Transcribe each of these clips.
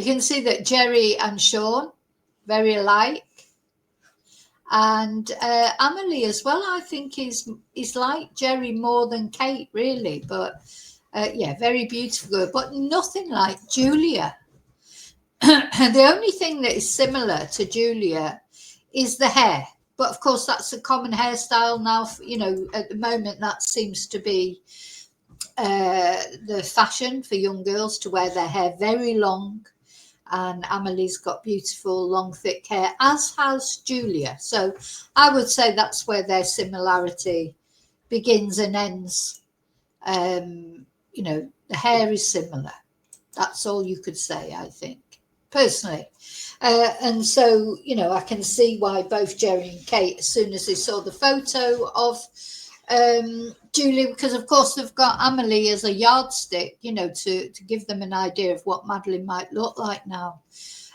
You can see that Gerry and Sean, very alike. And Amelie as well, I think is like Gerry more than Kate, really. But yeah, very beautiful girl, but nothing like Julia. The only thing that is similar to Julia is the hair. But of course, that's a common hairstyle now. You know, at the moment, that seems to be the fashion for young girls to wear their hair very long. And Amelie's got beautiful, long, thick hair, as has Julia. So I would say that's where their similarity begins and ends. You know, the hair is similar. That's all you could say, I think, personally. And so, you know, I can see why both Gerry and Kate, as soon as they saw the photo of Julia, because of course they've got Amelie as a yardstick, you know, to give them an idea of what Madeleine might look like now,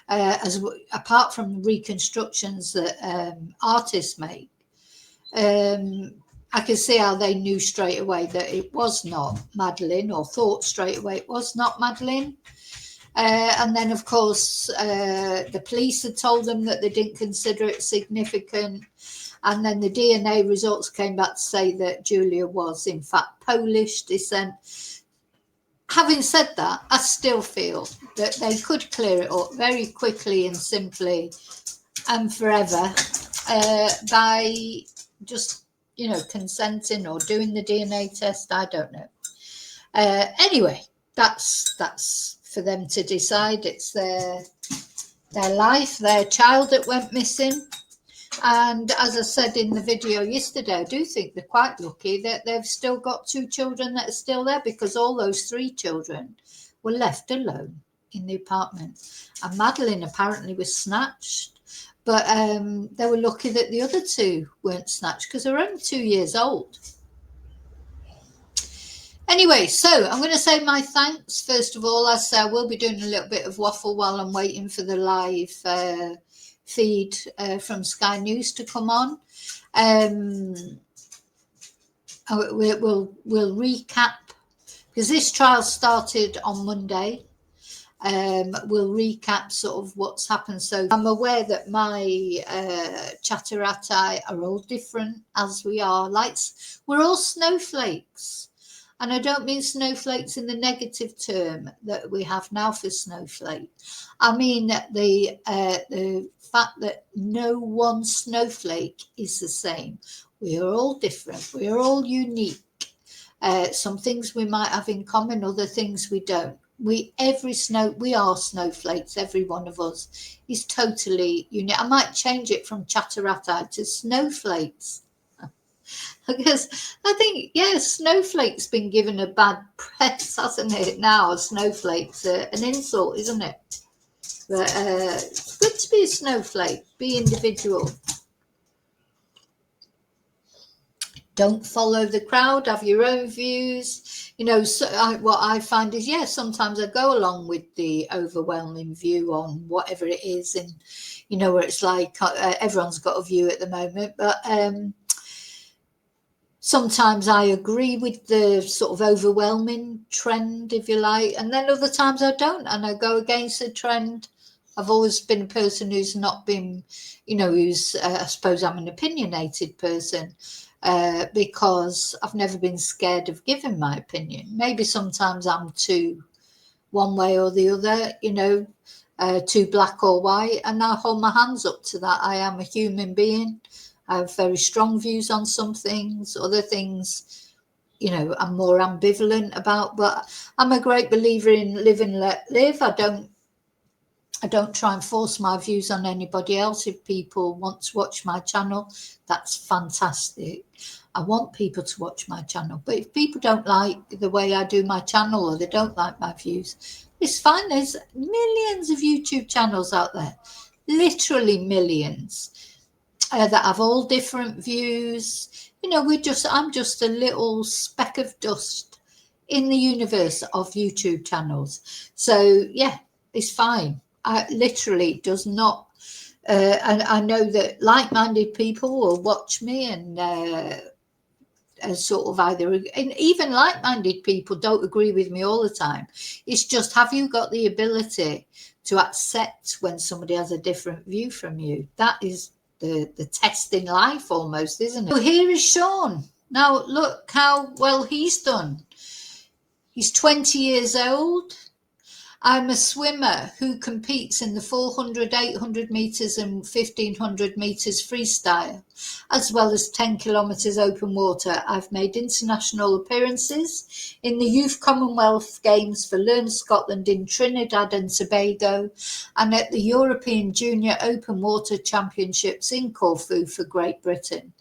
apart from reconstructions that artists make. I can see how they knew straight away that it was not Madeleine, or thought straight away it was not Madeleine. And then, of course, the police had told them that they didn't consider it significant. And then the DNA results came back to say that Julia was, in fact, Polish descent. Having said that, I still feel that they could clear it up very quickly and simply and forever by just, you know, consenting or doing the DNA test. I don't know. Anyway, that's for them to decide. It's their life, their child that went missing. And as I said in the video yesterday, I do think they're quite lucky that they've still got 2 children that are still there, because all those 3 children were left alone in the apartment. And Madeleine apparently was snatched, but they were lucky that the other 2 weren't snatched, because they were only 2 years old. Anyway, so I'm going to say my thanks. First of all, as I say, I will be doing a little bit of waffle while I'm waiting for the live feed from Sky News to come on. We'll recap, because this trial started on Monday. We'll recap sort of what's happened. So I'm aware that my chatterati are all different, as we are. Like, we're all snowflakes. And I don't mean snowflakes in the negative term that we have now for snowflake. I mean the fact that no one snowflake is the same. We are all different. We are all unique. Some things we might have in common, other things we don't. We are snowflakes. Every one of us is totally unique. I might change it from chatterati to snowflakes. Because I think, yeah, snowflake's been given a bad press, hasn't it? Now, snowflake's an insult, isn't it? But it's good to be a snowflake, be individual. Don't follow the crowd, have your own views. You know, so what I find is, yeah, sometimes I go along with the overwhelming view on whatever it is. And, you know, where it's like everyone's got a view at the moment. But sometimes I agree with the sort of overwhelming trend, if you like, and then other times I don't, and I go against the trend. I've always been a person who's not been, you know, I suppose I'm an opinionated person, because I've never been scared of giving my opinion. Maybe sometimes I'm too one way or the other, you know, too black or white, and I hold my hands up to that. I am a human being. I have very strong views on some things. Other things, you know, I'm more ambivalent about. But I'm a great believer in live and let live. I don't try and force my views on anybody else. If people want to watch my channel, that's fantastic. I want people to watch my channel. But if people don't like the way I do my channel, or they don't like my views, it's fine. There's millions of YouTube channels out there, literally millions. That have all different views. You know, I'm just a little speck of dust in the universe of YouTube channels. So yeah, it's fine. I literally does not, and I know that like-minded people will watch me and sort of either, and even like-minded people don't agree with me all the time. It's just, have you got the ability to accept when somebody has a different view from you? That is the test in life almost, isn't it? So here is Sean. Now look how well he's done. He's 20 years old. I'm a swimmer who competes in the 400, 800 metres and 1500 metres freestyle, as well as 10 kilometres open water. I've made international appearances in the Youth Commonwealth Games for Learn Scotland in Trinidad and Tobago, and at the European Junior Open Water Championships in Corfu for Great Britain.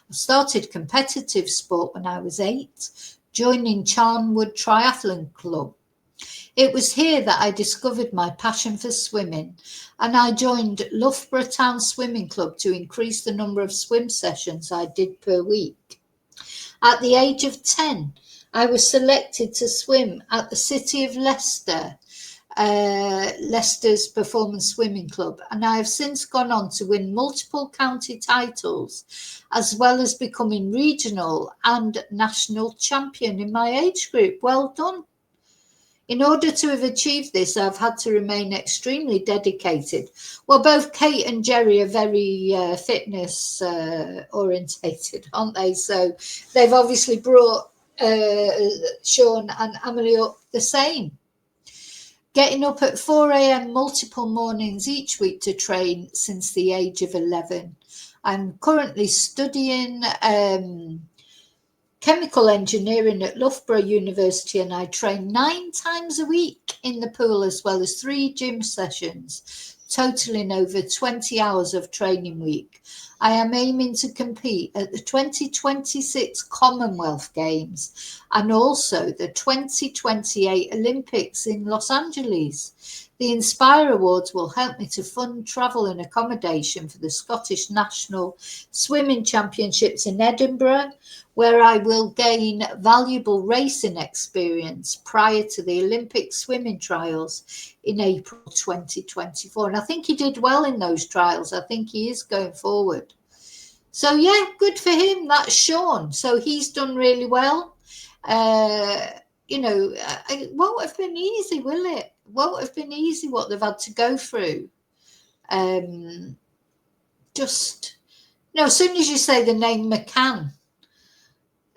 I started competitive sport when I was 8, joining Charnwood Triathlon Club. It was here that I discovered my passion for swimming, and I joined Loughborough Town Swimming Club to increase the number of swim sessions I did per week. At the age of 10, I was selected to swim at the City of Leicester, Leicester's Performance Swimming Club, and I have since gone on to win multiple county titles, as well as becoming regional and national champion in my age group. Well done. In order to have achieved this, I've had to remain extremely dedicated. Well, both Kate and Gerry are very fitness orientated, aren't they? So they've obviously brought Sean and Amelie up the same. Getting up at 4 a.m. multiple mornings each week to train since the age of 11. I'm currently studying chemical engineering at Loughborough University, and I train 9 times a week in the pool, as well as 3 gym sessions, totaling over 20 hours of training week. I am aiming to compete at the 2026 Commonwealth Games and also the 2028 Olympics in Los Angeles. The Inspire Awards will help me to fund travel and accommodation for the Scottish National Swimming Championships in Edinburgh, where I will gain valuable racing experience prior to the Olympic swimming trials in April 2024. And I think he did well in those trials. I think he is going forward. So, yeah, good for him. That's Sean. So he's done really well. It won't have been easy, will it? Won't have been easy what they've had to go through. As soon as you say the name McCann,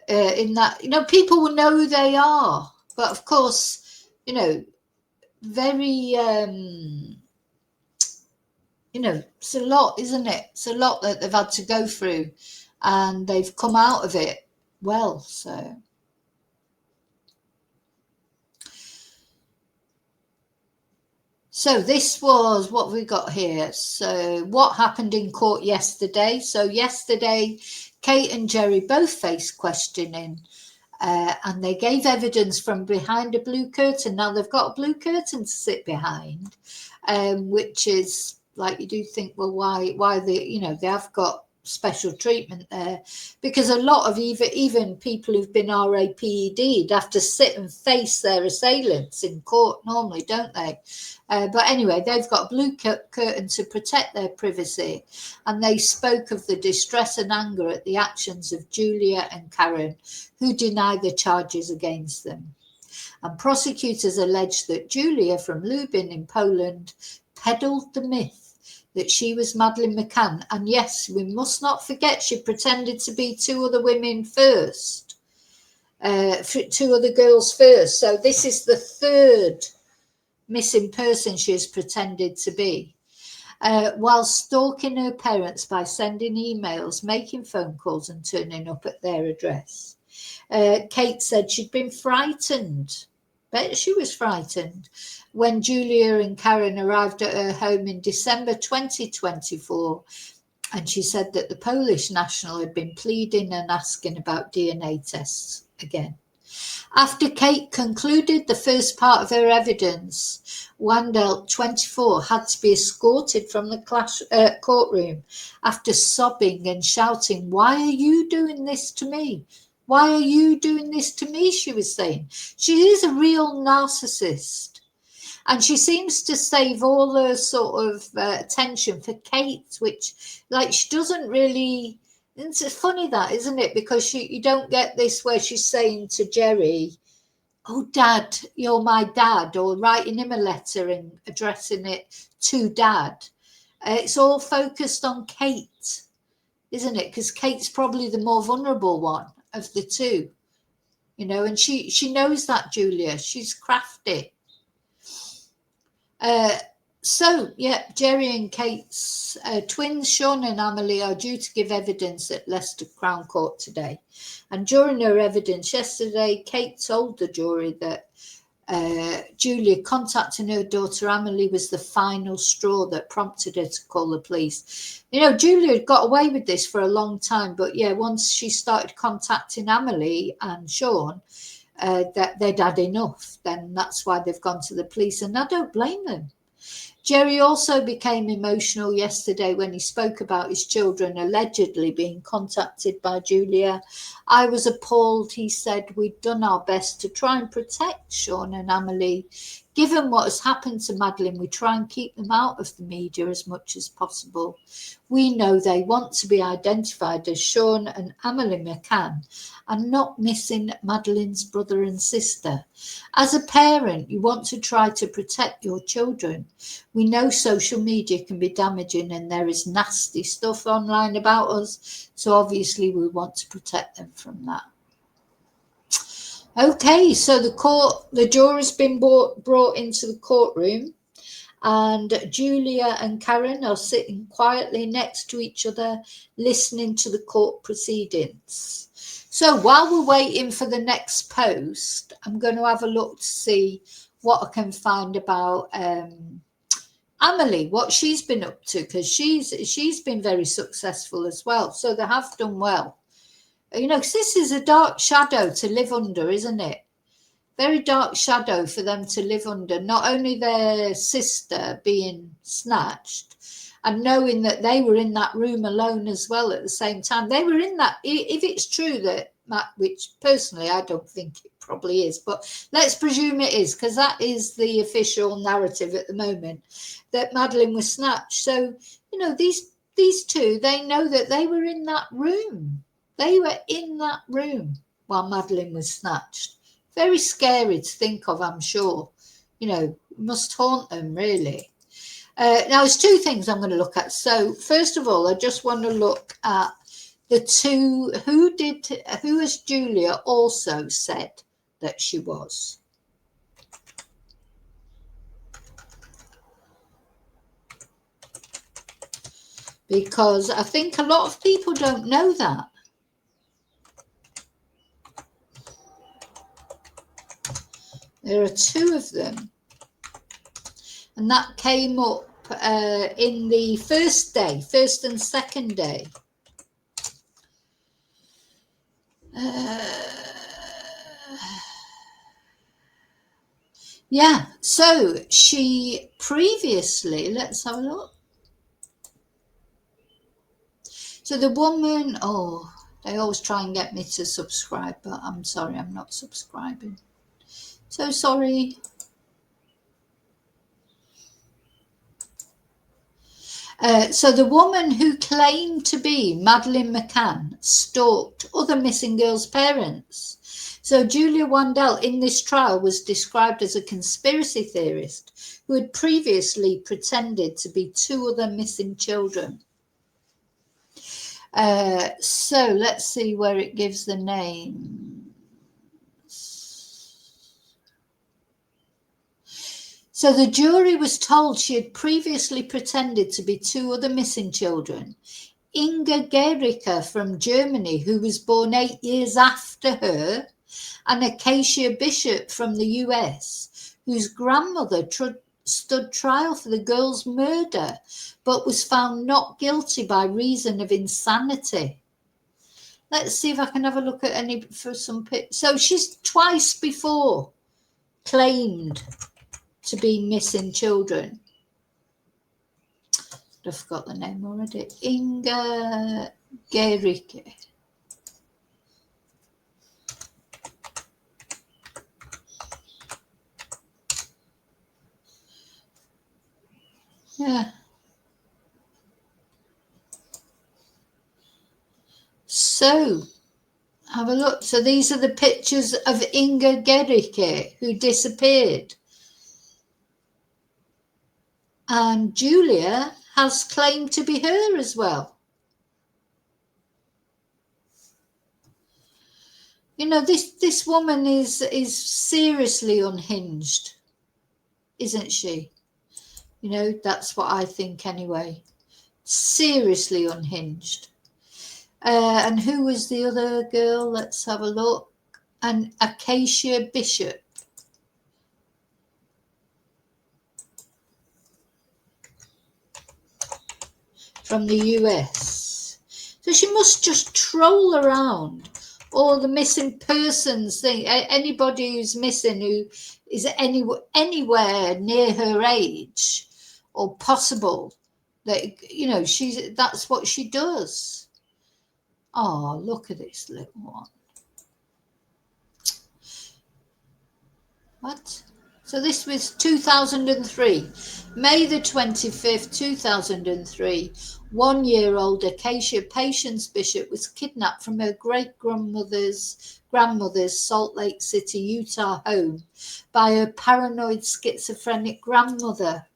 in that, people will know who they are. But of course, very, it's a lot, isn't it? It's a lot that they've had to go through, and they've come out of it well. So this was what we got here. So what happened in court yesterday? So yesterday, Kate and Gerry both faced questioning, and they gave evidence from behind a blue curtain. Now they've got a blue curtain to sit behind, which is like, you do think, well, why they have got special treatment there, because a lot of even people who've been RAPED'd have to sit and face their assailants in court normally, don't they? But anyway, they've got a blue curtain to protect their privacy, and they spoke of the distress and anger at the actions of Julia and Karen, who deny the charges against them. And prosecutors alleged that Julia from Lubin in Poland peddled the myth that she was Madeleine McCann. And yes, we must not forget she pretended to be 2 other women first, 2 other girls first. So this is the 3rd missing person she has pretended to be, while stalking her parents by sending emails, making phone calls and turning up at their address. Kate said she'd been frightened. Bet she was frightened when Julia and Karen arrived at her home in December 2024, and she said that the Polish national had been pleading and asking about DNA tests again. After Kate concluded the first part of her evidence, Wandelt, 24, had to be escorted from the courtroom after sobbing and shouting, "Why are you doing this to me? Why are you doing this to me?" she was saying. She is a real narcissist. And she seems to save all her sort of attention for Kate, which, like, she doesn't really It's funny that, isn't it? Because you don't get this where she's saying to Gerry, oh, Dad, you're my dad, or writing him a letter and addressing it to Dad. It's all focused on Kate, isn't it? Because Kate's probably the more vulnerable one of the two, you know, and she knows that, Julia. She's crafty. So, yeah, Gerry and Kate's twins, Sean and Amelie, are due to give evidence at Leicester Crown Court today. And during her evidence yesterday, Kate told the jury that Julia contacting her daughter Amelie was the final straw that prompted her to call the police. You know, Julia had got away with this for a long time, but yeah, once she started contacting Amelie and Sean, that they'd had enough, then that's why they've gone to the police, and I don't blame them. Gerry also became emotional yesterday when he spoke about his children allegedly being contacted by Julia. I was appalled, he said. We'd done our best to try and protect Sean and Amelie. Given what has happened to Madeleine, we try and keep them out of the media as much as possible. We know they want to be identified as Sean and Amelie McCann and not missing Madeleine's brother and sister. As a parent, you want to try to protect your children. We know social media can be damaging and there is nasty stuff online about us, so obviously we want to protect them from that. Okay, so the jury's been brought into the courtroom, and Julia and Karen are sitting quietly next to each other, listening to the court proceedings. So while we're waiting for the next post, I'm going to have a look to see what I can find about Amelie, what she's been up to, because she's been very successful as well. So they have done well. You know, because this is a dark shadow to live under, isn't it? Very dark shadow for them to live under. Not only their sister being snatched, and knowing that they were in that room alone as well at the same time. They were in that, if it's true that, which personally I don't think it probably is, but let's presume it is, because that is the official narrative at the moment, that Madeleine was snatched. So, you know, these two, they know that they were in that room. They were in that room while Madeleine was snatched. Very scary to think of, I'm sure. You know, must haunt them, really. Now, there's two things I'm going to look at. So, first of all, I just want to look at the two, who has Julia also said that she was? Because I think a lot of people don't know that. There are two of them. And that came up in the first and second day. Yeah, so she previously, let's have a look. So the woman, oh, they always try and get me to subscribe, but I'm sorry, I'm not subscribing. So sorry. So the woman who claimed to be Madeleine McCann stalked other missing girls' parents. So Julia Wandelt in this trial was described as a conspiracy theorist who had previously pretended to be two other missing children. So let's see where it gives the name. So the jury was told she had previously pretended to be two other missing children. Inga Gericke from Germany, who was born 8 years after her, and Acacia Bishop from the US, whose grandmother stood trial for the girl's murder, but was found not guilty by reason of insanity. Let's see if I can have a look at any for some. So she's twice before claimed to be missing children. I forgot the name already. Inga Gericke. Yeah. So have a look. So these are the pictures of Inga Gericke, who disappeared. And Julia has claimed to be her as well. You know, this woman is seriously unhinged, isn't she? You know, that's what I think anyway. Seriously unhinged. And who was the other girl? Let's have a look. And Acacia Bishop. From the US. So she must just troll around all the missing persons thing. Anybody who's missing who is anywhere near her age or possible, that, you know, that's what she does. Oh, look at this little one. What? So this was 2003, May the 25th, 2003. 1-year-old Acacia Patience Bishop was kidnapped from her great-grandmother's Salt Lake City, Utah home by her paranoid schizophrenic grandmother.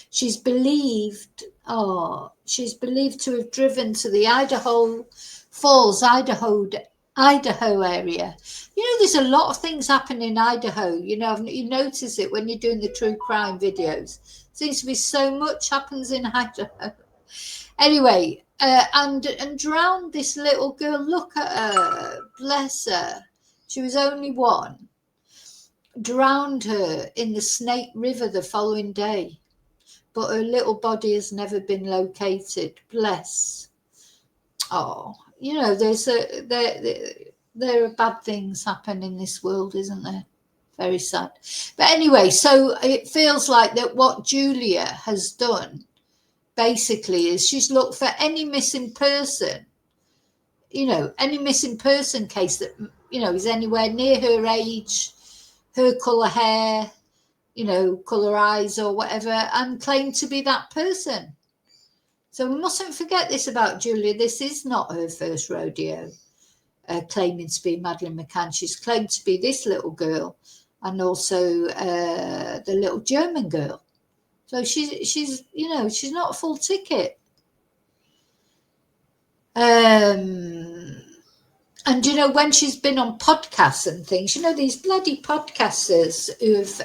She's believed to have driven to the Idaho Falls, Idaho area. You know, there's a lot of things happen in Idaho. You know, you notice it when you're doing the true crime videos. Seems to be so much happens in Idaho. Anyway, and drowned this little girl. Look at her, bless her. She was only 1. Drowned her in the Snake River the following day, but her little body has never been located. Bless. Oh, you know, there are bad things happen in this world, isn't there? Very sad. But anyway, so it feels like that what Julia has done basically is she's looked for any missing person, you know, any missing person case that, you know, is anywhere near her age, her colour hair, you know, colour eyes or whatever, and claimed to be that person. So we mustn't forget this about Julia. This is not her first rodeo, claiming to be Madeleine McCann. She's claimed to be this little girl and also the little German girl. So she's you know, she's not a full ticket. And, you know, when she's been on podcasts and things, you know, these bloody podcasters who've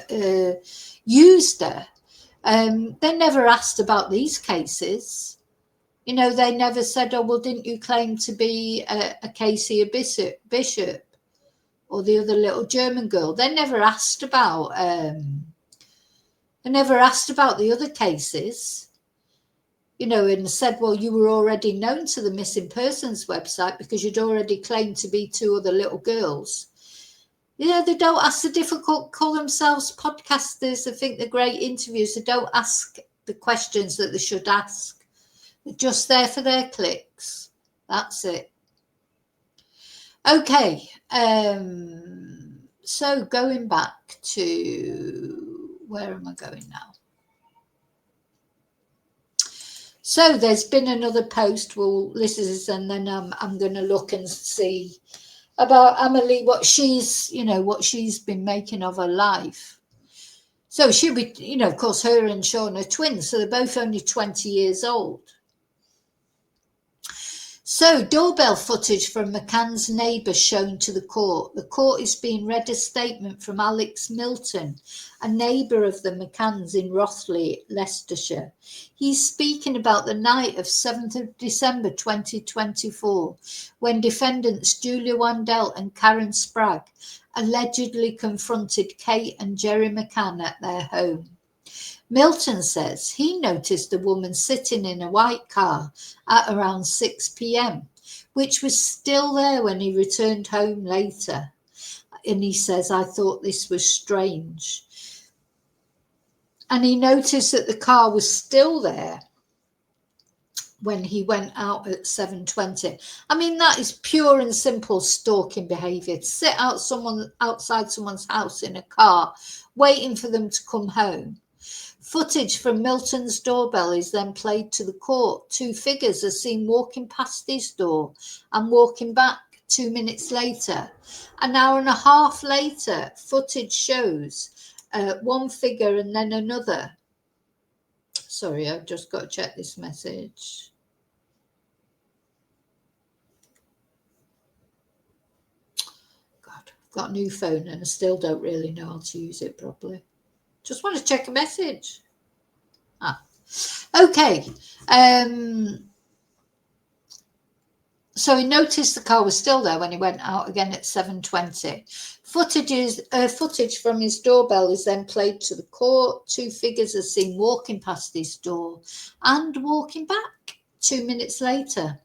used her, they never asked about these cases. You know, they never said, oh, well, didn't you claim to be a Casey Bishop or the other little German girl? They never asked about the other cases, you know, and said, well, you were already known to the missing persons website because you'd already claimed to be 2 other little girls. You know, they don't ask the difficult, call themselves podcasters. They think they're great interviews. They don't ask the questions that they should ask. They're just there for their clicks. That's it. Okay. So going back to, where am I going now? So there's been another post. Well, this is, and then I'm going to look and see about Amelie, what she's been making of her life. So she'll be, you know, of course, her and Sean are twins, so they're both only 20 years old. So doorbell footage from McCann's neighbour shown to the court. The court is being read a statement from Alex Milton, a neighbour of the McCanns in Rothley, Leicestershire. He's speaking about the night of 7th of December 2024, when defendants Julia Wandelt and Karen Spragg allegedly confronted Kate and Gerry McCann at their home. Milton says he noticed a woman sitting in a white car at around 6 p.m, which was still there when he returned home later. And he says, I thought this was strange. And he noticed that the car was still there when he went out at 7:20. I mean, that is pure and simple stalking behaviour. To sit outside someone's house in a car, waiting for them to come home. Footage from Milton's doorbell is then played to the court. 2 figures are seen walking past his door and walking back 2 minutes later. An hour and a half later, footage shows 1 figure and then another. Sorry, I've just got to check this message. God, I've got a new phone and I still don't really know how to use it properly. Just want to check a message. Okay. So he noticed the car was still there when he went out again at 7:20. Footage from his doorbell is then played to the court. 2 figures are seen walking past his door and walking back 2 minutes later.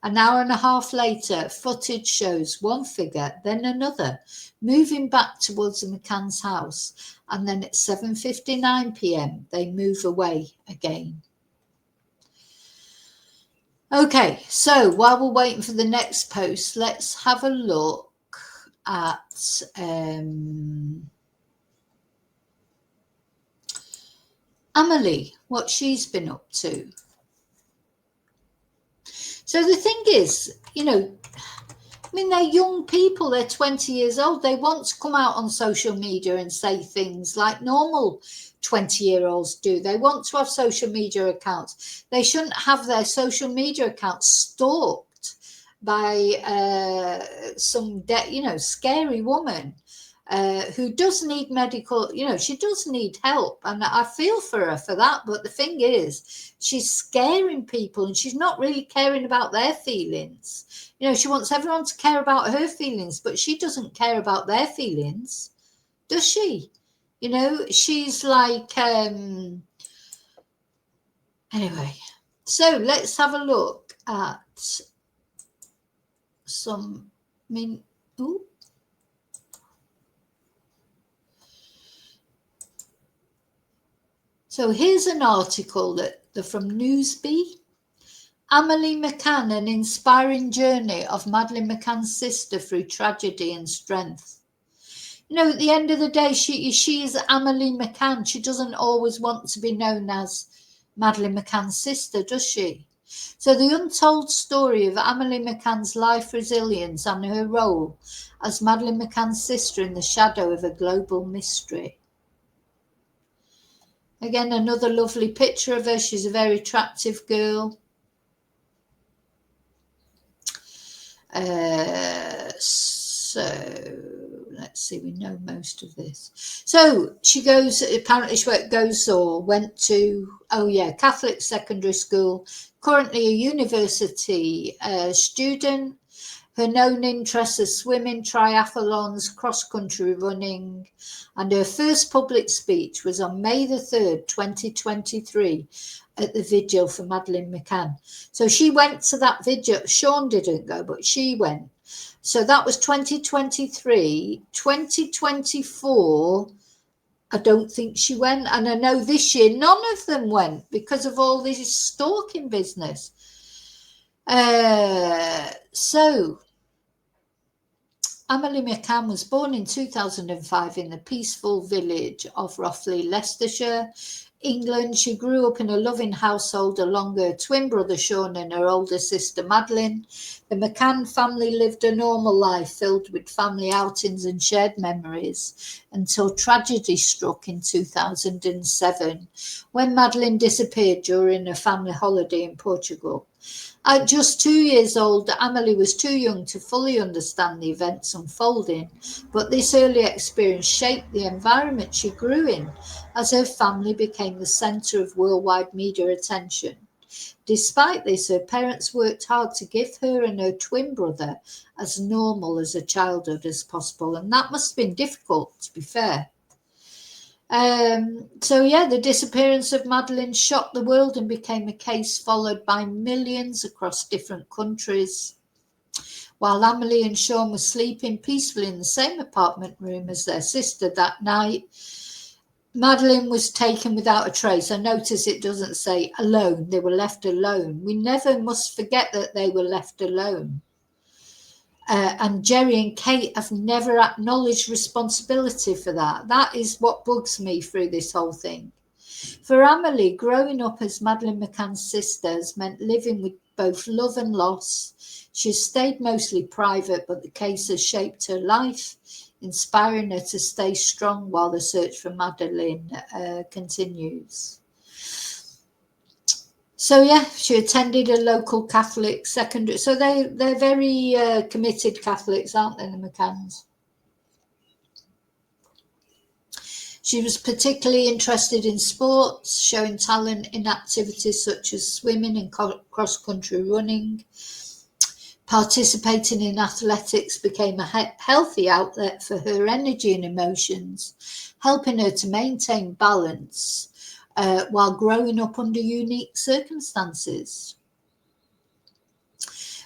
An hour and a half later, footage shows 1 figure, then another, moving back towards the McCann's house. And then at 7:59 p.m., they move away again. Okay, so while we're waiting for the next post, let's have a look at Amelie, what she's been up to. So the thing is, they're young people, they're 20 years old. They want to come out on social media and say things like normal 20-year-olds do. They want to have social media accounts. They shouldn't have their social media accounts stalked by some scary woman who does need medical, she does need help. And I feel for her for that. But the thing is, she's scaring people and she's not really caring about their feelings. She wants everyone to care about her feelings, but she doesn't care about their feelings, does she? She's like, anyway, so let's have a look at So here's an article from Newsbee. Amelie McCann, an inspiring journey of Madeleine McCann's sister through tragedy and strength. At the end of the day, she is Amelie McCann. She doesn't always want to be known as Madeleine McCann's sister, does she? So the untold story of Amelie McCann's life resilience and her role as Madeleine McCann's sister in the shadow of a global mystery. Again, another lovely picture of her. She's a very attractive girl. So let's see, we know most of this. So she goes, apparently she went to, Catholic secondary school, currently a university student. Her known interests are swimming, triathlons, cross-country running, and her first public speech was on May the 3rd, 2023, at the vigil for Madeleine McCann. So she went to that vigil. Sean didn't go, but she went. So that was 2023. 2024, I don't think she went. And I know this year, none of them went because of all this stalking business. So Amelie McCann was born in 2005 in the peaceful village of Rothley, Leicestershire, England. She grew up in a loving household along her twin brother Sean and her older sister Madeleine. The McCann family lived a normal life filled with family outings and shared memories until tragedy struck in 2007 when Madeleine disappeared during a family holiday in Portugal. At just 2 years old, Amelie was too young to fully understand the events unfolding, but this early experience shaped the environment she grew in as her family became the centre of worldwide media attention. Despite this, her parents worked hard to give her and her twin brother as normal as a childhood as possible, and that must have been difficult, to be fair. The disappearance of Madeleine shocked the world and became a case followed by millions across different countries. While Amelie and Sean were sleeping peacefully in the same apartment room as their sister that night, Madeleine was taken without a trace. I notice it doesn't say alone. They were left alone. We never must forget that they were left alone. And Gerry and Kate have never acknowledged responsibility for that. That is what bugs me through this whole thing. For Amelie, growing up as Madeleine McCann's sisters meant living with both love and loss. She has stayed mostly private, but the case has shaped her life, inspiring her to stay strong while the search for Madeleine continues. So yeah, she attended a local Catholic secondary. So they're very committed Catholics, aren't they, the McCanns? She was particularly interested in sports, showing talent in activities such as swimming and cross-country running. Participating in athletics became a healthy outlet for her energy and emotions, helping her to maintain balance while growing up under unique circumstances.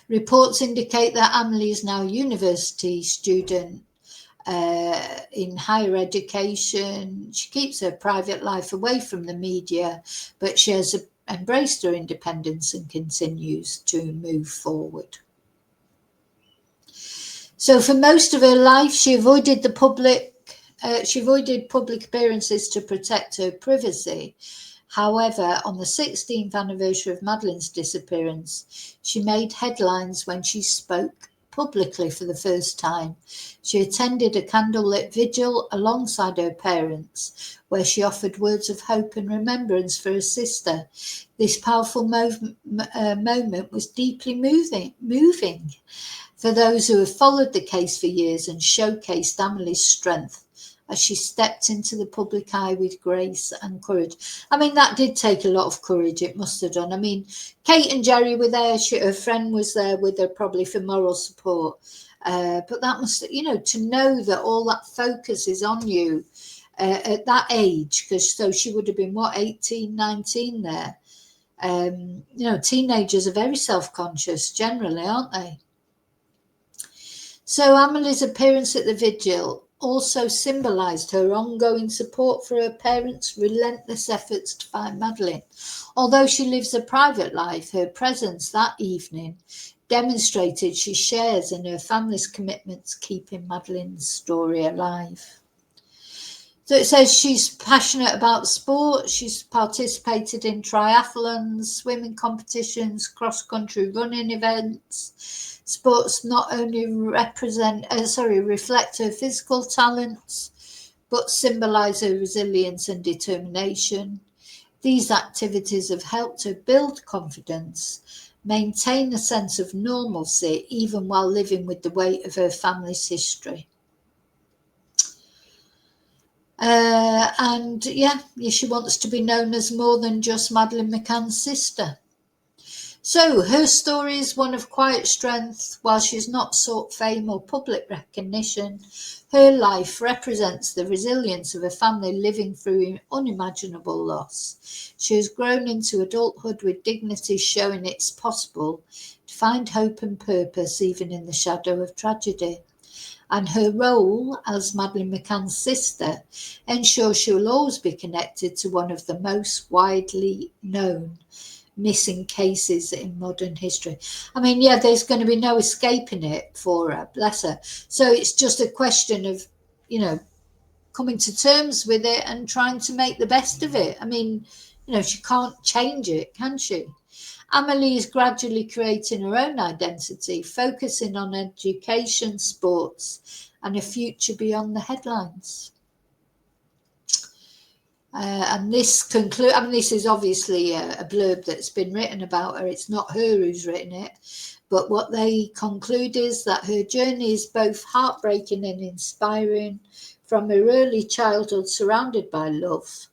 Reports indicate that Amelie is now a university student in higher education. She keeps her private life away from the media, but she has embraced her independence and continues to move forward. So for most of her life, she avoided public appearances to protect her privacy. However, on the 16th anniversary of Madeleine's disappearance, she made headlines when she spoke publicly for the first time. She attended a candlelit vigil alongside her parents, where she offered words of hope and remembrance for her sister. This powerful moment was deeply moving for those who have followed the case for years and showcased Amelie's strength as she stepped into the public eye with grace and courage. I mean, that did take a lot of courage, it must have done. I mean, Kate and Gerry were there, her friend was there with her probably for moral support. But that must, to know that all that focus is on you at that age, because so she would have been, 18, 19 there. Teenagers are very self-conscious generally, aren't they? So Amelie's appearance at the vigil also symbolised her ongoing support for her parents' relentless efforts to find Madeleine. Although she lives a private life, her presence that evening demonstrated she shares in her family's commitment to keeping Madeleine's story alive. So it says she's passionate about sport. She's participated in triathlons, swimming competitions, cross-country running events. Sports not only reflect her physical talents, but symbolise her resilience and determination. These activities have helped her build confidence, maintain a sense of normalcy, even while living with the weight of her family's history. She wants to be known as more than just Madeleine McCann's sister. So her story is one of quiet strength. While she's not sought fame or public recognition, her life represents the resilience of a family living through unimaginable loss. She has grown into adulthood with dignity, showing it's possible to find hope and purpose even in the shadow of tragedy. And her role as Madeleine McCann's sister ensures she will always be connected to one of the most widely known missing cases in modern history. I mean, there's going to be no escaping it for her, bless her. So it's just a question of, coming to terms with it and trying to make the best of it. I mean, she can't change it, can she? Amelie is gradually creating her own identity, focusing on education, sports, and a future beyond the headlines. And this this is obviously a blurb that's been written about her. It's not her who's written it. But what they conclude is that her journey is both heartbreaking and inspiring, from her early childhood surrounded by love,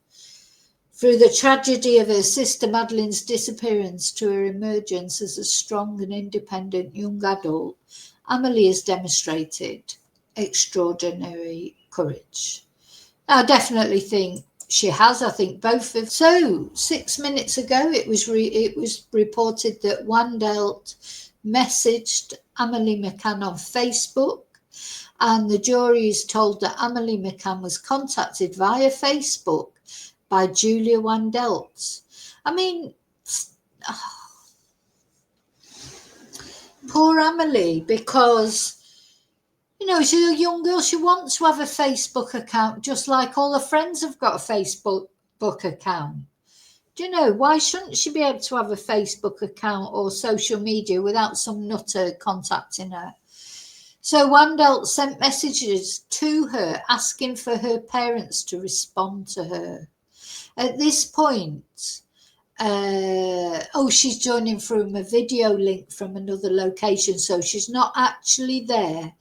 through the tragedy of her sister Madeleine's disappearance to her emergence as a strong and independent young adult. Amelie has demonstrated extraordinary courage. I definitely think she has. I think both of. So 6 minutes ago, it was reported that Wandelt messaged Amelie McCann on Facebook, and the jury is told that Amelie McCann was contacted via Facebook by Julia Wandelt. I mean, poor Amelie, because she's a young girl. She wants to have a Facebook account, just like all her friends have got a Facebook Facebook account. Do you know, why shouldn't she be able to have a Facebook account or social media without some nutter contacting her? So Wandelt sent messages to her asking for her parents to respond to her. At this point, she's joining from a video link from another location, so she's not actually there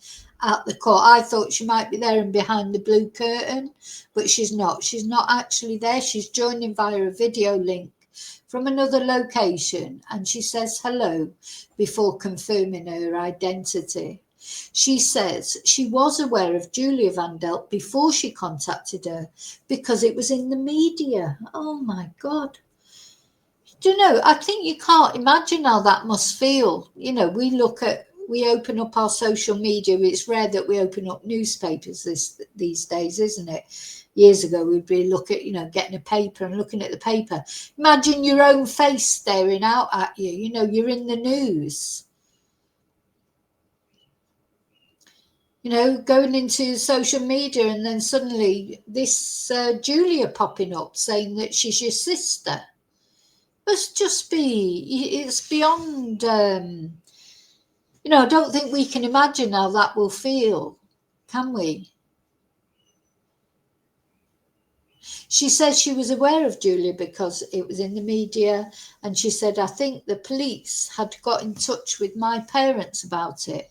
at the court. I thought she might be there and behind the blue curtain, but she's not. She's not actually there. She's joining via a video link from another location, and she says hello before confirming her identity. She says she was aware of Julia Wandelt before she contacted her because it was in the media. Oh my God. Do you know, I think you can't imagine how that must feel. You know, we open up our social media. It's rare that we open up newspapers these days, isn't it? Years ago, we'd be getting a paper and looking at the paper. Imagine your own face staring out at you. You know, you're in the news. You know, going into social media and then suddenly this Julia popping up saying that she's your sister. It's beyond, I don't think we can imagine how that will feel, can we? She says she was aware of Julia because it was in the media, and she said, I think the police had got in touch with my parents about it.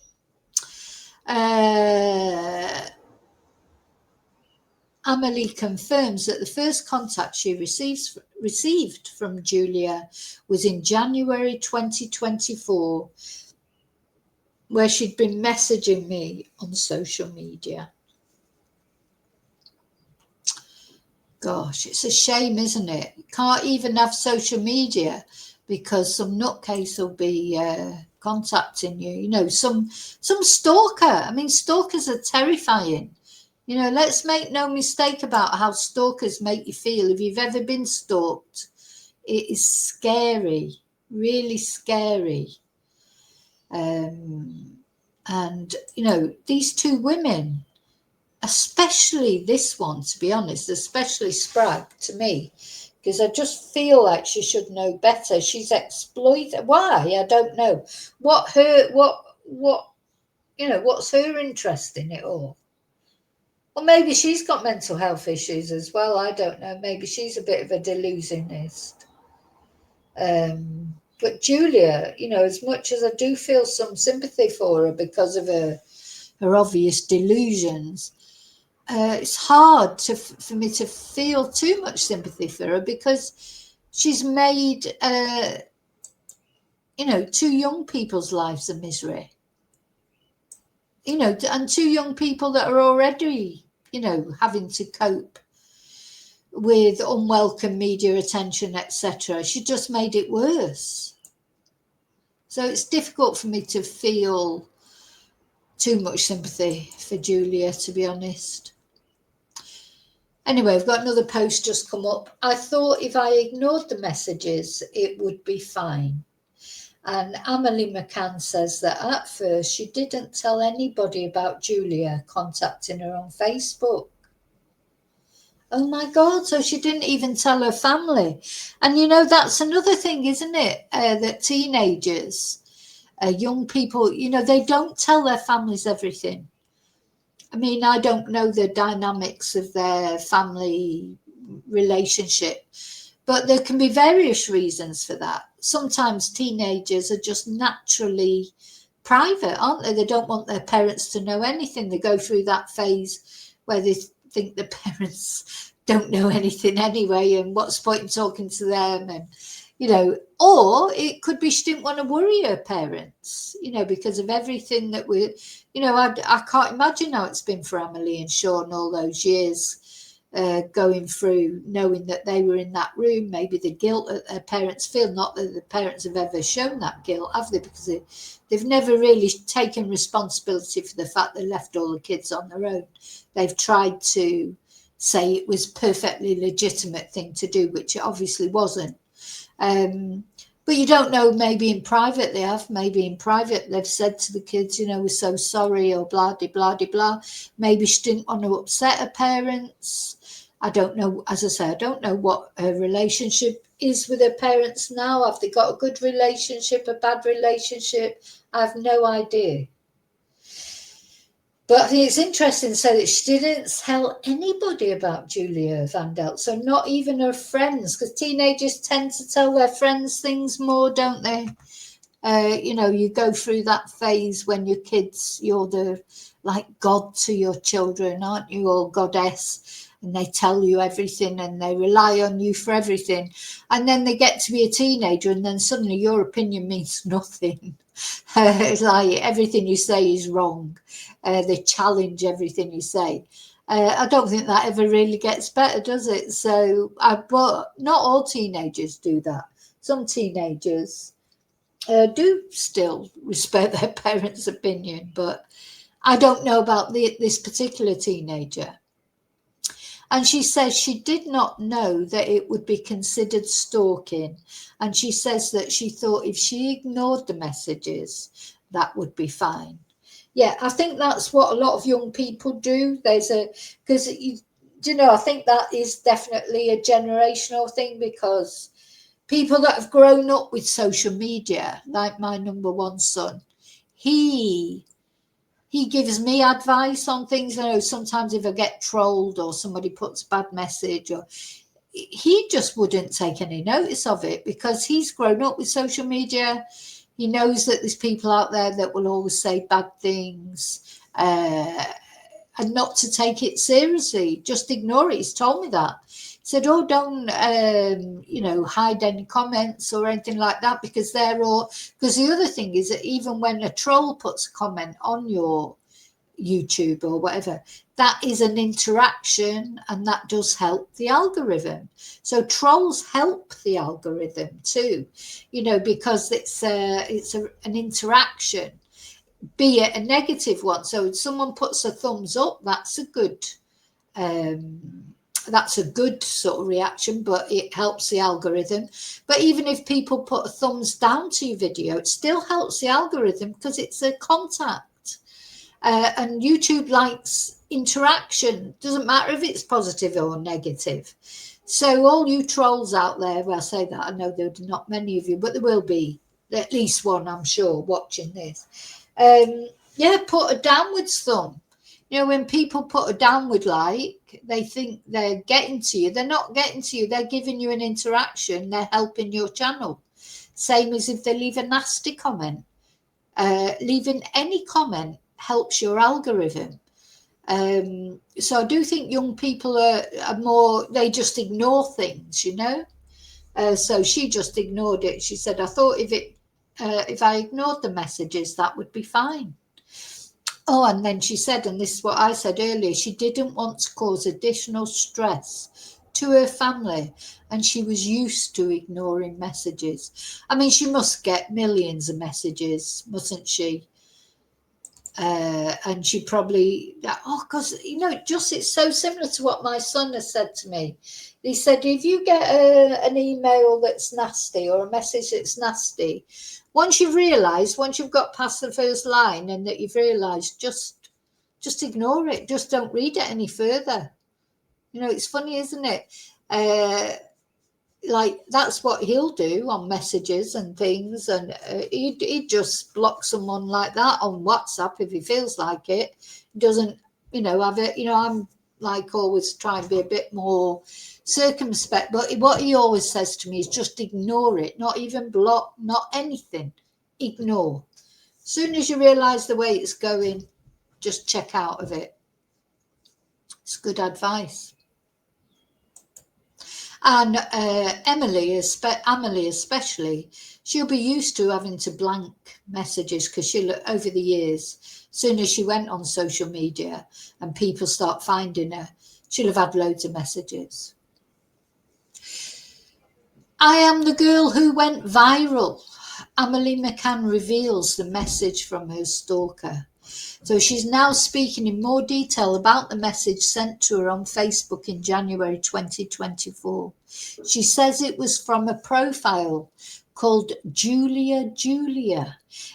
Amelie confirms that the first contact she received from Julia was in January 2024, where she'd been messaging me on social media. Gosh, it's a shame, isn't it? You can't even have social media because some nutcase will be contacting you. You know, some stalker. I mean, stalkers are terrifying. You know, let's make no mistake about how stalkers make you feel. If you've ever been stalked, it is scary, really scary. And, you know, these two women, especially this one, to be honest, especially Spragg to me, because I just feel like she should know better. She's exploited. Why? I don't know. What's her interest in it all? Or maybe she's got mental health issues as well. I don't know. Maybe she's a bit of a delusionist. But Julia, you know, as much as I do feel some sympathy for her because of her obvious delusions, it's hard for me to feel too much sympathy for her because she's made, two young people's lives a misery. You know, and two young people that are already, you know, having to cope with unwelcome media attention, etc. She just made it worse. So it's difficult for me to feel too much sympathy for Julia, to be honest. Anyway, I've got another post just come up. I thought if I ignored the messages, it would be fine. And Amelie McCann says that at first she didn't tell anybody about Julia contacting her on Facebook. Oh my God, so she didn't even tell her family. And, you know, that's another thing, isn't it? That teenagers, young people, you know, they don't tell their families everything. I mean, I don't know the dynamics of their family relationship, but there can be various reasons for that. Sometimes teenagers are just naturally private, aren't they? They don't want their parents to know anything. They go through that phase where they think the parents don't know anything anyway, and what's the point in talking to them? And, you know, or it could be she didn't want to worry her parents, you know, because of everything that we, you know, I can't imagine how it's been for Amelie and Sean all those years. Going through knowing that they were in that room, maybe the guilt that their parents feel, not that the parents have ever shown that guilt, have they? Because they've never really taken responsibility for the fact they left all the kids on their own. They've tried to say it was perfectly legitimate thing to do, which it obviously wasn't. But you don't know, maybe in private they have, maybe in private they've said to the kids, you know, we're so sorry, or blah, blah, blah, blah. Maybe she didn't want to upset her parents. I don't know, as I say, I don't know what her relationship is with her parents now. Have they got a good relationship, a bad relationship? I have no idea. But I think it's interesting to say that she didn't tell anybody about Julia Wandelt, so not even her friends, because teenagers tend to tell their friends things more, don't they? You go through that phase when your kids, you're the like God to your children, aren't you, or goddess, and they tell you everything and they rely on you for everything. And then they get to be a teenager and then suddenly your opinion means nothing. It's like everything you say is wrong. They challenge everything you say. I don't think that ever really gets better, does it? So, but not all teenagers do that. Some teenagers do still respect their parents' opinion, but I don't know about this particular teenager. And she says she did not know that it would be considered stalking. And she says that she thought if she ignored the messages, that would be fine. Yeah, I think that's what a lot of young people do. I think that is definitely a generational thing, because people that have grown up with social media, like my number one son, he gives me advice on things. I know sometimes if I get trolled or somebody puts a bad message, or he just wouldn't take any notice of it because he's grown up with social media. He knows that there's people out there that will always say bad things, and not to take it seriously, just ignore it. He's told me that. He said, oh, don't, hide any comments or anything like that, because because the other thing is that even when a troll puts a comment on your YouTube or whatever, that is an interaction, and that does help the algorithm. So trolls help the algorithm too, because it's an interaction, be it a negative one. So if someone puts a thumbs up, that's a good sort of reaction, but it helps the algorithm. But even if people put a thumbs down to your video, it still helps the algorithm because it's a contact. And YouTube likes interaction. Doesn't matter if it's positive or negative. So all you trolls out there, well, I say that, I know there are not many of you, but there will be at least one, I'm sure, watching this. Put a downwards thumb. When people put a downward like, they think they're getting to you. They're not getting to you. They're giving you an interaction. They're helping your channel. Same as if they leave a nasty comment. Leaving any comment helps your algorithm. So I do think young people are more, they just ignore things, So she just ignored it. She said, I thought if I ignored the messages, that would be fine. Oh, and then she said, and this is what I said earlier, she didn't want to cause additional stress to her family, and she was used to ignoring messages. I mean, she must get millions of messages, mustn't she? And she probably, because, it's so similar to what my son has said to me. He said, if you get an email that's nasty or a message that's nasty, once you've got past the first line and that you've realised, just ignore it. Just don't read it any further. It's funny, isn't it? Like that's what he'll do on messages and things, and he'd just block someone like that on WhatsApp if he feels like it. He doesn't, have it. I'm like always trying to be a bit more circumspect, but what he always says to me is just ignore it, not even block, not anything, ignore. As soon as you realise the way it's going, just check out of it. It's good advice. And Amelie especially, she'll be used to having to blank messages because over the years, as soon as she went on social media and people start finding her, she'll have had loads of messages. I am the girl who went viral. Amelie McCann reveals the message from her stalker. So she's now speaking in more detail about the message sent to her on Facebook in January 2024. She says it was from a profile called Julia.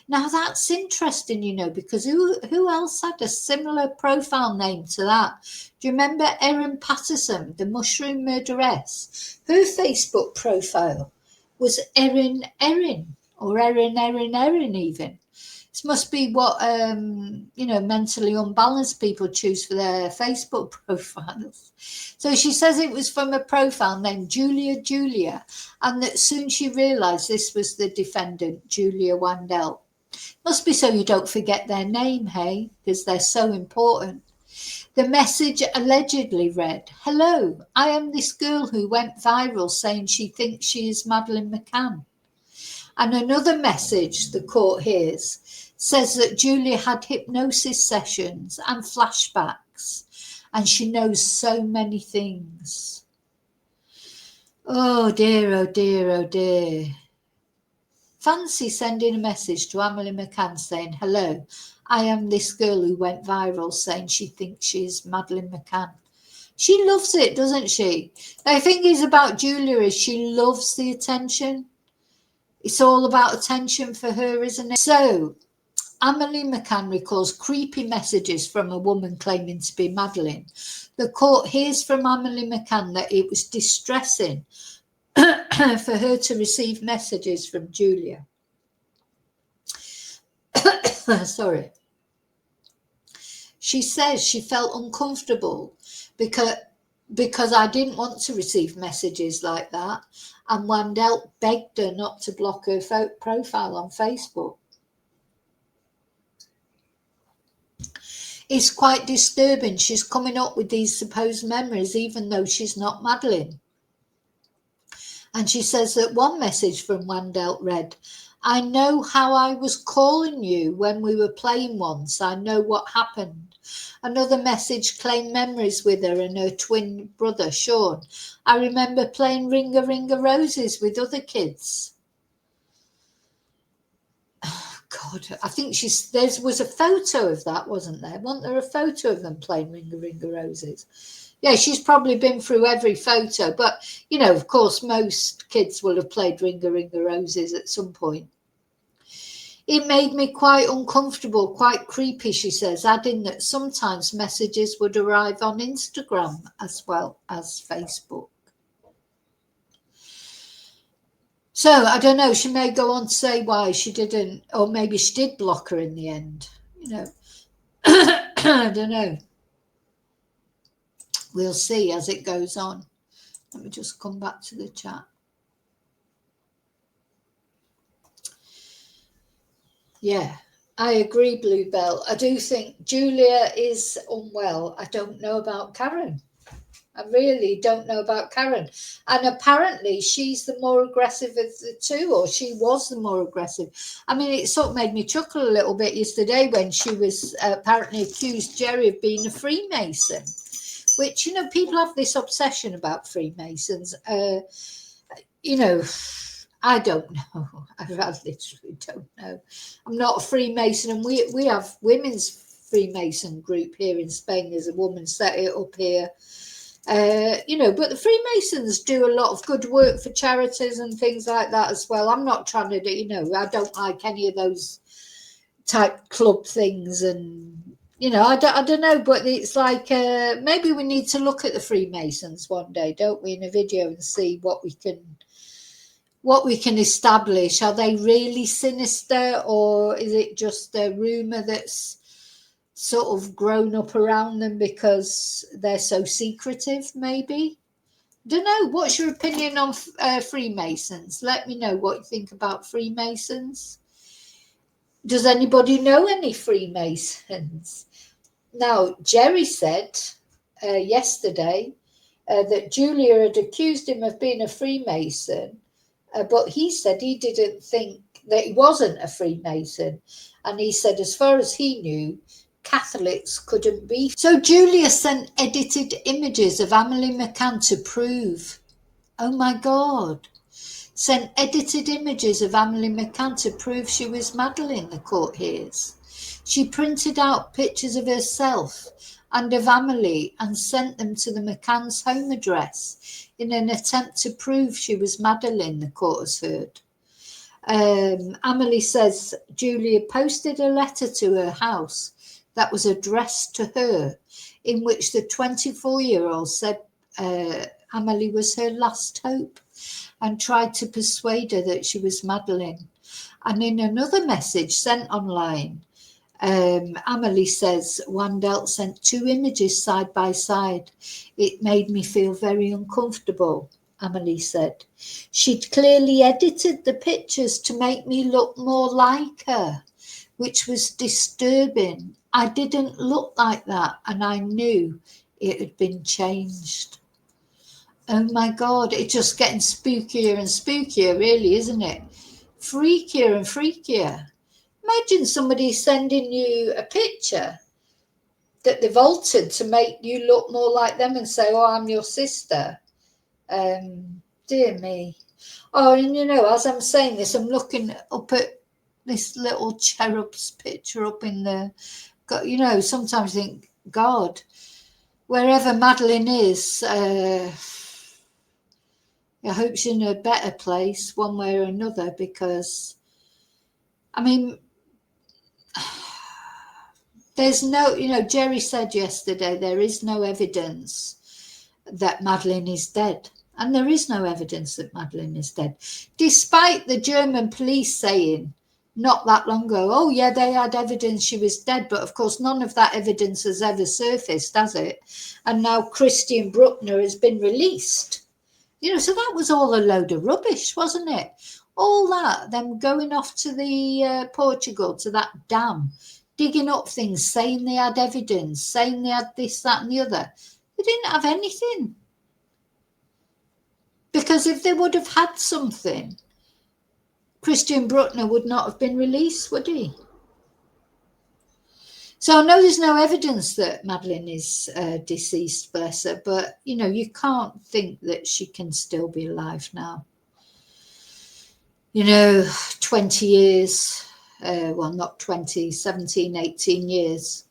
Now that's interesting, you know, because who else had a similar profile name to that? Do you remember Erin Patterson, the mushroom murderess? Her Facebook profile was Erin or Erin even. This must be what mentally unbalanced people choose for their Facebook profiles. So she says it was from a profile named Julia, and that soon she realised this was the defendant, Julia Wandelt. Must be so you don't forget their name, hey, because they're so important. The message allegedly read, "Hello, I am this girl who went viral saying she thinks she is Madeleine McCann." And another message the court hears says that Julia had hypnosis sessions and flashbacks, and she knows so many things. Oh dear, oh dear, oh dear. Fancy sending a message to Amelie McCann saying, "Hello, I am this girl who went viral saying she thinks she's Madeleine McCann." She loves it, doesn't she? The thing is about Julia is she loves the attention. It's all about attention for her, isn't it? So, Amelie McCann recalls creepy messages from a woman claiming to be Madeleine. The court hears from Amelie McCann that it was distressing for her to receive messages from Julia. Sorry. She says she felt uncomfortable because I didn't want to receive messages like that, and Wandelt begged her not to block her profile on Facebook. It's quite disturbing. She's coming up with these supposed memories even though she's not Madeleine. And she says that one message from Wandelt read, "I know how I was calling you when we were playing once. I know what happened." Another message claimed memories with her and her twin brother, Sean. "I remember playing Ring a Ring a Roses with other kids." God, I think there was a photo of that, wasn't there? Wasn't there a photo of them playing Ring a Ring a Roses? Yeah, she's probably been through every photo. But, you know, of course, most kids will have played Ring a Ring a Roses at some point. "It made me quite uncomfortable, quite creepy," she says, adding that sometimes messages would arrive on Instagram as well as Facebook. So, I don't know, she may go on to say why she didn't, or maybe she did block her in the end. You know, I don't know. We'll see as it goes on. Let me just come back to the chat. Yeah, I agree, Bluebell. I do think Julia is unwell. I don't know about Karen. I really don't know about Karen. And apparently she's the more aggressive of the two, or she was the more aggressive. I mean, it sort of made me chuckle a little bit yesterday when she was apparently accused Gerry of being a Freemason, which, you know, people have this obsession about Freemasons. You know, I don't know. I literally don't know. I'm not a Freemason, and we have women's Freemason group here in Spain. There's a woman set it up here. You know, but the Freemasons do a lot of good work for charities and things like that as well. I'm not trying to do, you know, I don't like any of those type club things, and you know, I don't know, but it's like maybe we need to look at the Freemasons one day, don't we, in a video, and see what we can establish. Are they really sinister, or is it just a rumor that's sort of grown up around them because they're so secretive? Maybe. Don't know. What's your opinion on Freemasons? Let me know what you think about Freemasons. Does anybody know any Freemasons? Now, Gerry said yesterday that Julia had accused him of being a Freemason, but he said he didn't think that he wasn't a Freemason. And he said, as far as he knew, Catholics couldn't be. So Julia sent edited images of Amelie McCann to prove. Oh my God. Sent edited images of Amelie McCann to prove she was Madeleine, the court hears. She printed out pictures of herself and of Amelie and sent them to the McCann's home address in an attempt to prove she was Madeleine, the court has heard. Amelie says Julia posted a letter to her house that was addressed to her, in which the 24-year-old said Amelie was her last hope and tried to persuade her that she was Madeleine. And in another message sent online, Amelie says Wandelt sent 2 images side by side. It made me feel very uncomfortable, Amelie said. She'd clearly edited the pictures to make me look more like her, which was disturbing. I didn't look like that, and I knew it had been changed. Oh my God, it's just getting spookier and spookier, really, isn't it? Freakier and freakier. Imagine somebody sending you a picture that they've altered to make you look more like them and say, oh, I'm your sister. Dear me. Oh, and as I'm saying this, I'm looking up at this little cherub's picture up in the, sometimes I think, God, wherever Madeleine is, I hope she's in a better place one way or another, because, there's no, Gerry said yesterday, there is no evidence that Madeleine is dead. And there is no evidence that Madeleine is dead, despite the German police saying not that long ago, oh, yeah, they had evidence she was dead. But, of course, none of that evidence has ever surfaced, has it? And now Christian Bruckner has been released. So that was all a load of rubbish, wasn't it? All that, them going off to the Portugal, to that dam, digging up things, saying they had evidence, saying they had this, that and the other. They didn't have anything. Because if they would have had something, Christian Bruckner would not have been released, would he? So I know there's no evidence that Madeleine is deceased, bless her, but, you can't think that she can still be alive now. 20 years, well, not 20, 17, 18 years,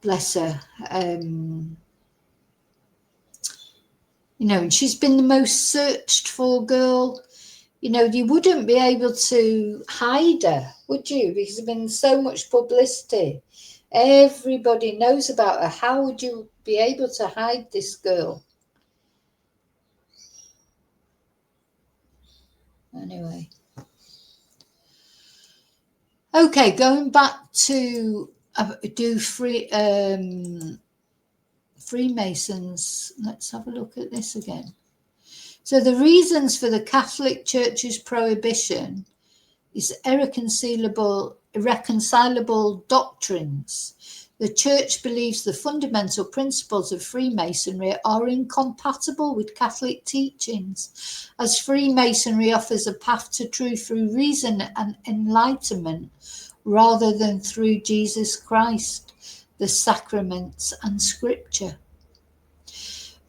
bless her. And she's been the most searched for girl. You wouldn't be able to hide her, would you? Because there's been so much publicity. Everybody knows about her. How would you be able to hide this girl? Anyway. Okay, going back to Freemasons. Let's have a look at this again. So the reasons for the Catholic Church's prohibition is irreconcilable doctrines. The Church believes the fundamental principles of Freemasonry are incompatible with Catholic teachings, as Freemasonry offers a path to truth through reason and enlightenment rather than through Jesus Christ, the sacraments and Scripture.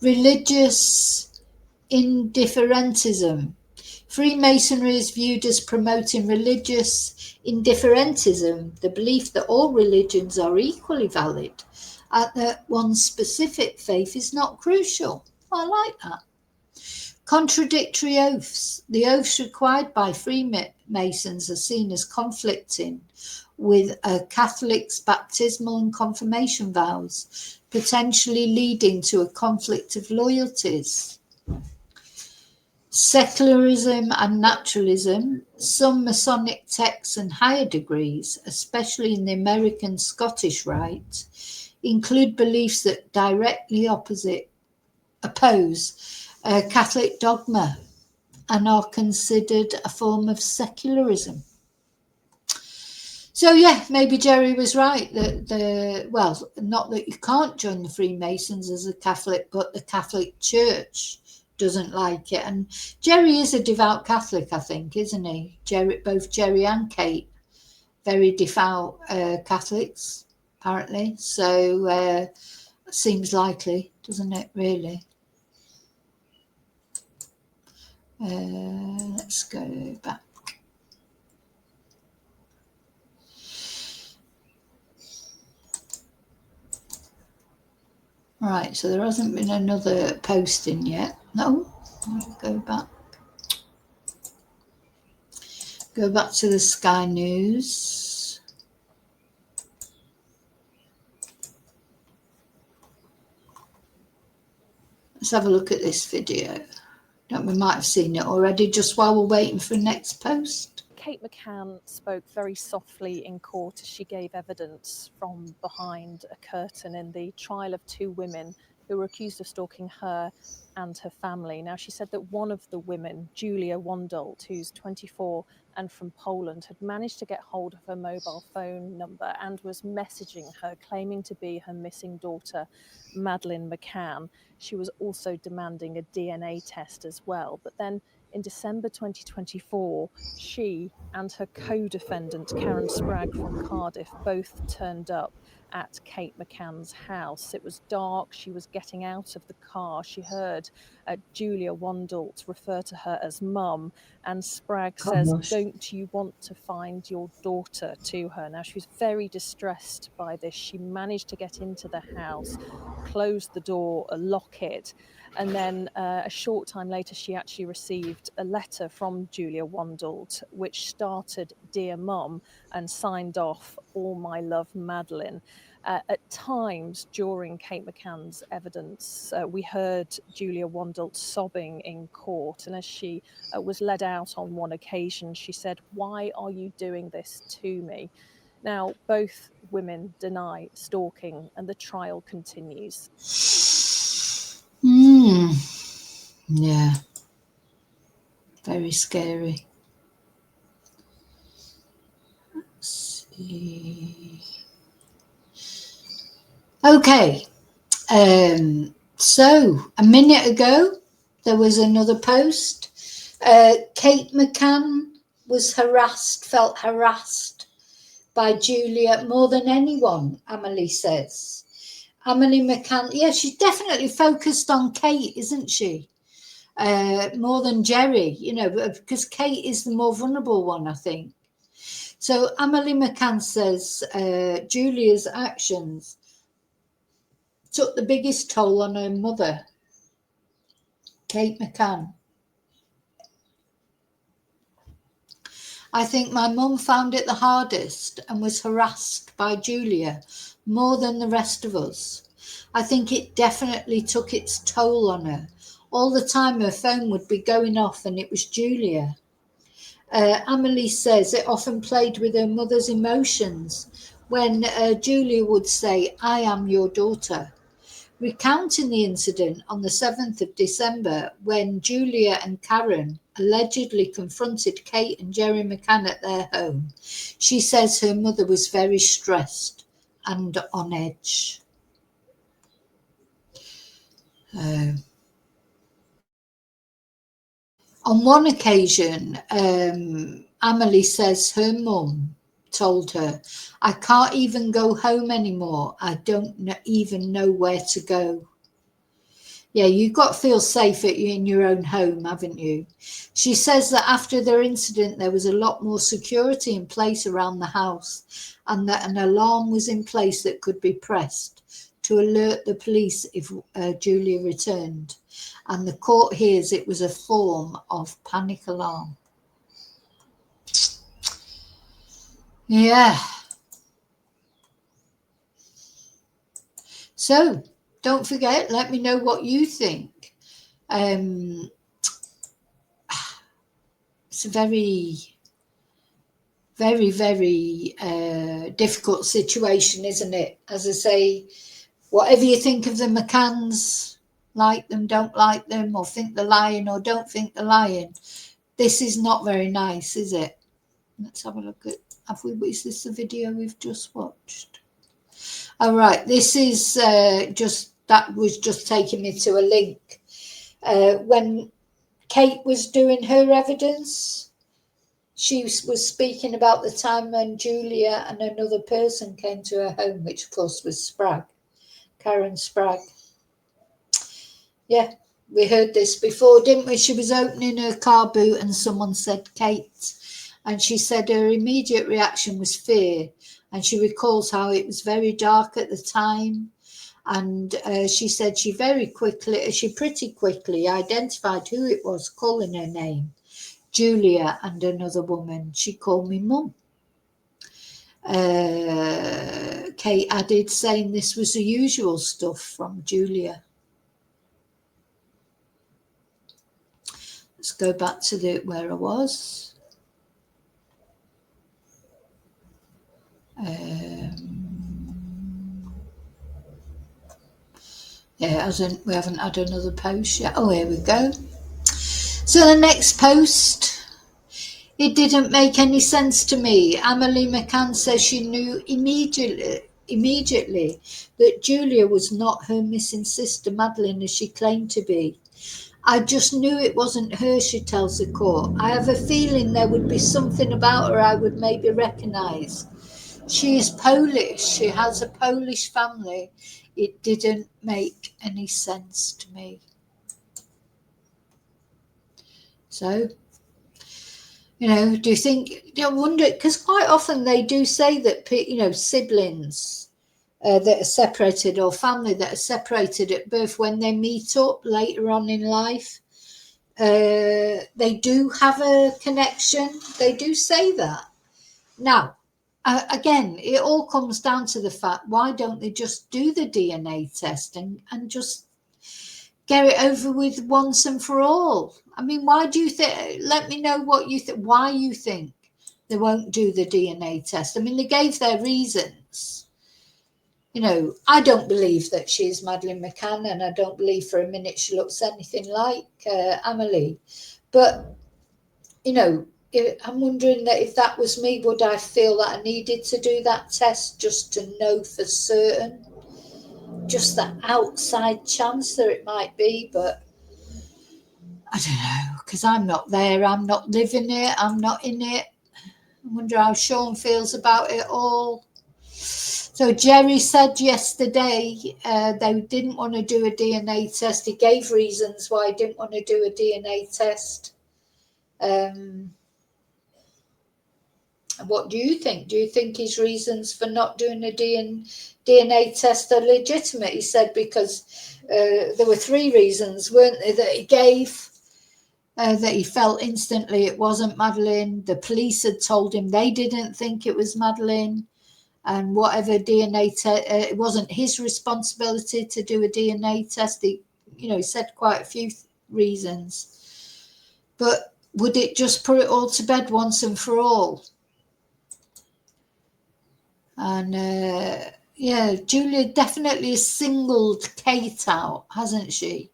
Religious indifferentism. Freemasonry is viewed as promoting religious indifferentism, the belief that all religions are equally valid and that one's specific faith is not crucial. I like that. Contradictory oaths. The oaths required by Freemasons are seen as conflicting with a Catholic's baptismal and confirmation vows, potentially leading to a conflict of loyalties. Secularism and naturalism. Some Masonic texts and higher degrees, especially in the American Scottish Rite, include beliefs that directly oppose Catholic dogma and are considered a form of secularism. So, yeah, maybe Gerry was right that not that you can't join the Freemasons as a Catholic, but the Catholic Church doesn't like it. And Gerry is a devout Catholic, I think, isn't he? Both Gerry and Kate, very devout Catholics, apparently. So seems likely, doesn't it, really? Let's go back. Right, so there hasn't been another posting yet. No, I'll go back. Go back to the Sky News. Let's have a look at this video. We might have seen it already, just while we're waiting for the next post. Kate McCann spoke very softly in court as she gave evidence from behind a curtain in the trial of two women who were accused of stalking her and her family. Now, she said that one of the women, Julia Wandelt, who's 24 and from Poland, had managed to get hold of her mobile phone number and was messaging her, claiming to be her missing daughter, Madeleine McCann. She was also demanding a DNA test as well. But then in December 2024, she and her co-defendant, Karen Spragg from Cardiff, both turned up at Kate McCann's house. It was dark. She was getting out of the car. She heard Julia Wandelt refer to her as mum, and Spragg says, "Don't you want to find your daughter?" to her. Now, she was very distressed by this. She managed to get into the house, close the door, lock it, and then a short time later, she actually received a letter from Julia Wandelt, which started "Dear Mum" and signed off "All my love, Madeleine." At times during Kate McCann's evidence, we heard Julia Wandelt sobbing in court, and as she was led out on one occasion, she said, "Why are you doing this to me?" Now, both women deny stalking, and the trial continues. Yeah. Very scary. Let's see. Okay. So a minute ago, there was another post. Kate McCann was felt harassed by Julia more than anyone, Amelie says. Amelie McCann, yeah, she's definitely focused on Kate, isn't she? More than Gerry, because Kate is the more vulnerable one, I think. So Amelie McCann says Julia's actions took the biggest toll on her mother, Kate McCann. "I think my mum found it the hardest and was harassed by Julia more than the rest of us. I think it definitely took its toll on her. All the time her phone would be going off and it was Julia." Amelie says it often played with her mother's emotions when Julia would say, "I am your daughter," recounting the incident on the 7th of December when Julia and Karen allegedly confronted Kate and Gerry McCann at their home. She says her mother was very stressed and on edge. On one occasion, Amelie says her mum told her, "I can't even go home anymore. I don't even know where to go." Yeah, you've got to feel safe in your own home, haven't you? She says that after their incident, there was a lot more security in place around the house and that an alarm was in place that could be pressed to alert the police if Julia returned. And the court hears it was a form of panic alarm. Yeah. So don't forget, let me know what you think. It's a very, very, very difficult situation, isn't it? As I say, whatever you think of the McCanns, like them, don't like them, or think they're lying or don't think they're lying, this is not very nice, is it? Let's have a look at, is this the video we've just watched? All right, this is that was just taking me to a link. When Kate was doing her evidence, she was speaking about the time when Julia and another person came to her home, which of course was Spragg, Karen Spragg. Yeah, we heard this before, didn't we? She was opening her car boot and someone said Kate, and she said her immediate reaction was fear, and she recalls how it was very dark at the time, and she said she pretty quickly identified who it was calling her name. Julia and another woman. She called me mum. Kate added, saying this was the usual stuff from Julia. Let's go back to where I was. Yeah, we haven't had another post yet. Oh, here we go. So the next post, it didn't make any sense to me. Amelie McCann says she knew immediately that Julia was not her missing sister Madeleine as she claimed to be. I just knew it wasn't her, she tells the court. I have a feeling there would be something about her I would maybe recognise. She is Polish. She has a Polish family. It didn't make any sense to me. So, do you think, I wonder, because quite often they do say that, siblings that are separated or family that are separated at birth, when they meet up later on in life, they do have a connection. They do say that. Now, again, it all comes down to the fact, why don't they just do the DNA test and just get it over with once and for all? I mean, why do you think? Let me know what you think. Why you think they won't do the DNA test? I mean, they gave their reasons. I don't believe that she's Madeleine McCann, and I don't believe for a minute she looks anything like Amelie. But, I'm wondering that if that was me, would I feel that I needed to do that test just to know for certain? Just that outside chance that it might be, but I don't know, because I'm not there. I'm not living it. I'm not in it. I wonder how Sean feels about it all. So Gerry said yesterday they didn't want to do a DNA test. He gave reasons why he didn't want to do a DNA test. What do you think? Do you think his reasons for not doing a DNA test are legitimate? He said because there were 3 reasons, weren't there, that he gave. That he felt instantly it wasn't Madeleine. The police had told him they didn't think it was Madeleine. And whatever DNA test, it wasn't his responsibility to do a DNA test. He, said quite a few reasons. But would it just put it all to bed once and for all? And Julia definitely singled Kate out, hasn't she?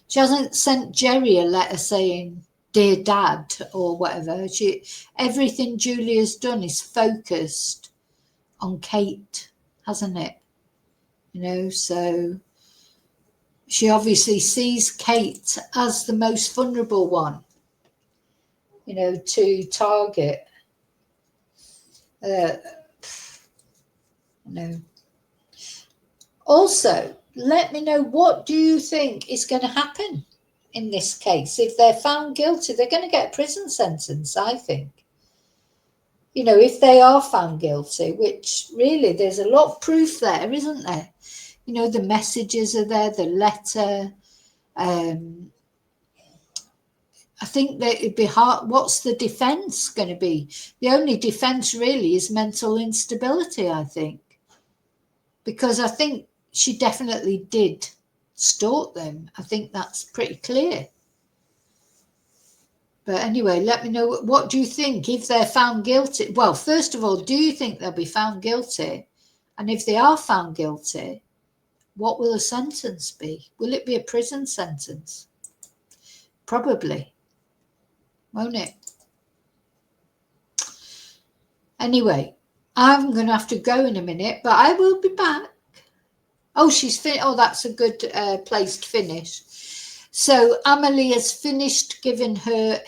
She hasn't sent Gerry a letter saying, "Dear Dad," or whatever. Everything Julia's done is focused on Kate, hasn't it? So she obviously sees Kate as the most vulnerable one, to target. Also, let me know, what do you think is going to happen in this case? If they're found guilty, they're going to get a prison sentence, I think. If they are found guilty, which really there's a lot of proof there, isn't there? The messages are there, the letter. I think that it'd be hard. What's the defense going to be? The only defense really is mental instability, I think. Because I think she definitely did stalk them. I think that's pretty clear. But anyway, let me know, what do you think if they're found guilty? Well, first of all, do you think they'll be found guilty? And if they are found guilty, what will the sentence be? Will it be a prison sentence? Probably, won't it? Anyway, I'm going to have to go in a minute, but I will be back. Oh, she's finished. Oh, that's a good place to finish. So Amelie has finished giving her